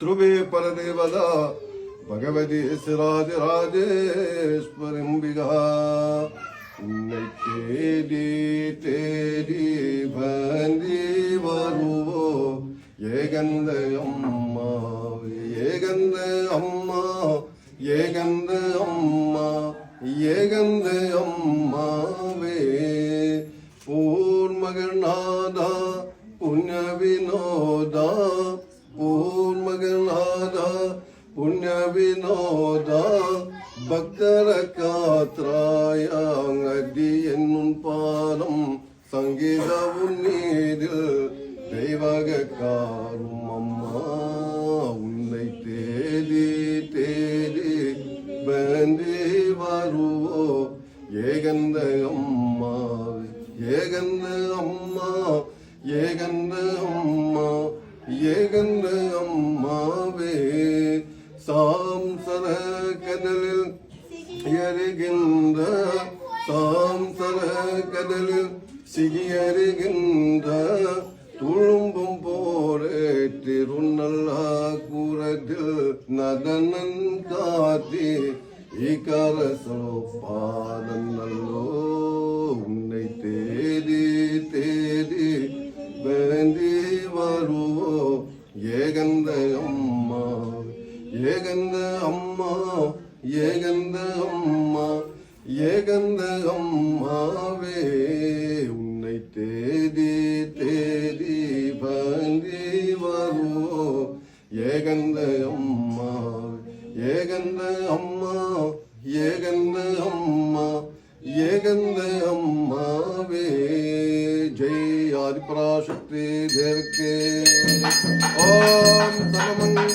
ध्रुवे परदेवदा भगवती सिराजराजेश्वरिंबिगा உன்னை தேடி தேடி வந்தி வருவோ ஏகந்த அம்மா ஏகந்த அம்மா ஏகந்த அம்மா ஏகந்த அம்மாவே பூர்மகநாதா புண்ணிய வினோதா பூர்மகநாதா புண்ணிய வினோதா பக்தர காத்ராயங்கடி என்னும் பாதம் சங்கீத உன்னீதில் தெய்வக காரும் அம்மா உன்னை தேடி தேடி வந்தி வருவோ ஏகந்த அம்மா ஏகந்த அம்மா ஏகந்த அம்மா ஏகந்த அம்மாவே சாம்சர கடலில் எரிகின்ற சாம்சர கடலில் சிகியறிகின்ற துளும்பும் போரேற்றிருநல்லா கூறத்தில் நடனன் காத்தி ஈகரசோ பாதன்னல்லோ உன்னை தேடி தேடி வேண்டி வருவோ ஏகந்த அம்மா ஏகந்த அம்மா ஏகந்த அம்மா ஏகந்த அம்மாவே உன்னை தேடி தேடி வந்தி வருவோ ஏகந்த அம்மா ஏகந்த அம்மா ஏகந்த அம்மா ஏகந்த அம்மாவே ஜெய் ஆதிபராசக்தி தேவகே ஓம் சமமங்க